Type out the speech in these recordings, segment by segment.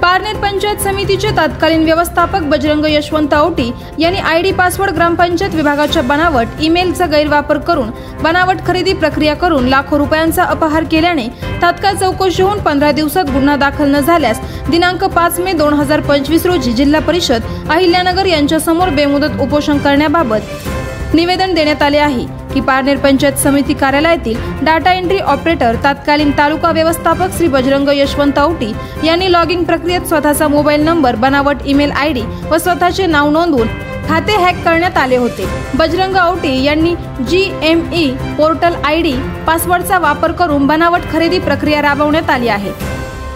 पारनेर पंचायत समितीचे तत्कालीन व्यवस्थापक बजरंग यशवंत औटी यांनी आयडी पासवर्ड ग्रामपंचायत विभागाच्या बनावट ईमेलचा गैरवापर करून बनावट खरेदी प्रक्रिया करून लाखो रुपयांचा अपहार केल्याने तात्काळ चौकशी होऊन 15 दिवसात गुन्हा दाखल न झाल्यास दिनांक 5 मे 2025 रोजी जिल्हा परिषद अहिल्यानगर यांच्यासमोर बेमुदत उपोषण करण्याबाबत निवेदन देण्यात आले आहे की पारनेर पंचायत समिती कार्यालयातील डाटा एंट्री ऑपरेटर तत्कालीन तालुका व्यवस्थापक श्री बजरंग यशवंत औटी यांनी लॉगिंग प्रक्रियेत स्वतःचा मोबाईल नंबर, बनावट ईमेल आयडी व स्वतःचे नाव नोंदवून खाते हॅक करण्यात आले होते। बजरंग औटी यांनी GME पोर्टल आयडी पासवर्डचा वापर करून बनावट खरेदी प्रक्रिया राबवण्यात आली आहे।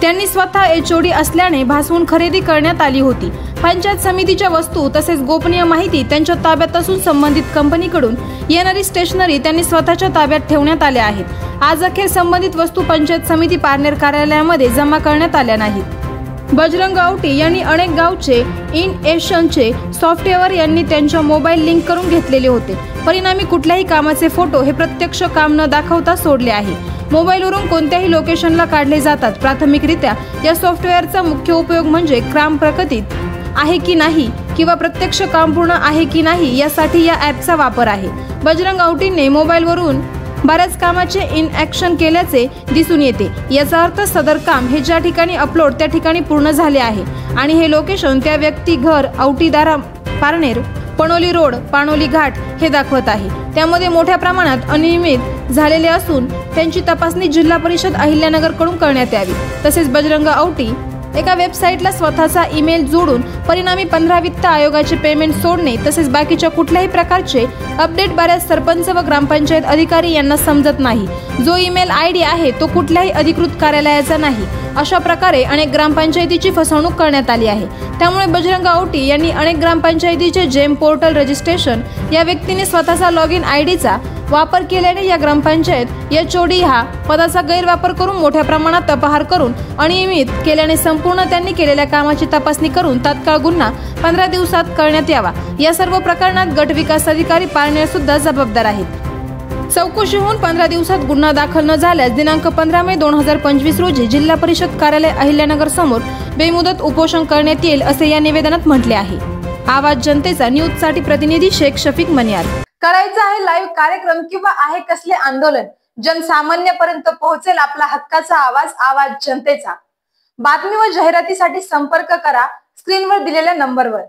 त्यांनी स्वतः HOD असल्याने भासवून खरेदी करण्यात आली होती। पंचायत समितीच्या वस्तू तसेच गोपनीय माहिती त्यांच्या ताब्यात असून संबंधित कंपनीकडून येणारी स्टेशनरी त्यांनी स्वतःच्या ताब्यात ठेवण्यात आल्या आहेत। आज अखेर संबंधित वस्तू पंचायत समिती पारनेर कार्यालयामध्ये जमा करण्यात आल्या नाहीत। बजरंग औटी यांनी अनेक गावचे इन-एशनचे सॉफ्टवेअर यांनी त्यांच्या मोबाईल लिंक करून घेतलेले होते। परिणामी कुठल्याही कामाचे फोटो हे प्रत्यक्ष काम न दाखवता सोडले आहे। मोबाईलवरून कोणत्याही लोकेशनला काढले जातात। प्राथमिकरित्या या सॉफ्टवेअरचा मुख्य उपयोग म्हणजे काम प्रगतीत आहे की नाही किंवा प्रत्यक्ष काम पूर्ण आहे की नाही यासाठी या ॲपचा वापर आहे। बजरंग औटीने मोबाईलवरून बऱ्याच कामाचे इनॲक्शन केल्याचे दिसून येते। याचा अर्थ सदर काम हे ज्या ठिकाणी अपलोड त्या ठिकाणी पूर्ण झाले आहे आणि हे लोकेशन त्या व्यक्ती घर औटीदारा पारनेर पणोली रोड पाणोली घाट हे दाखवत आहे। त्यामध्ये मोठ्या प्रमाणात अनियमित झालेले असून त्यांची तपासणी जिल्हा परिषद अहिल्यानगर कडून करण्यात यावी। तसेच बजरंग औटी एका वेबसाईटला स्वतःचा ईमेल जोडून परिणामी 15 वित्त आयोगाचे पेमेंट सोडणे तसेच बाकीच्या कुठल्याही प्रकारचे अपडेट बऱ्याच सरपंच व ग्रामपंचायत अधिकारी यांना समजत नाही। जो ईमेल आयडी आहे तो कुठल्याही अधिकृत कार्यालयाचा नाही। अशा प्रकारे अनेक ग्रामपंचायतीची फसवणूक करण्यात आली आहे। त्यामुळे बजरंग औटी यांनी अनेक ग्रामपंचायतीचे जेम पोर्टल रजिस्ट्रेशन या व्यक्तीने स्वतःचा लॉगिन आयडीचा वापर केल्याने या ग्रामपंचायत HOD ह्या पदाचा गैरवापर करून मोठ्या प्रमाणात अपहार करून अनियमित केल्याने संपूर्ण त्यांनी केलेल्या कामाची तपासणी करून तात्काळ गुन्हा 15 दिवसात करण्यात यावा। या सर्व प्रकरणात गट विकास अधिकारी पारनेर सुद्धा जबाबदार आहेत। चौकशी होऊन 15 दिवसात गुन्हा दाखल न झाल्यास दिनांक 15 मे 2025 रोजी जिल्हा परिषद कार्यालय अहिल्यानगर समोर बेमुदत उपोषण करण्यात येईल असे या निवेदनात म्हटले आहे। आवाज जनतेचा न्यूज साठी प्रतिनिधी शेख शफीक मनियार। करायचा आहे लाईव्ह कार्यक्रम किंवा आहे कसले आंदोलन जनसामान्यपर्यंत पोहोचेल आपला हक्काचा आवाज, आवाज जनतेचा। बातमी व जाहिरातीसाठी संपर्क करा स्क्रीनवर दिलेल्या नंबरवर।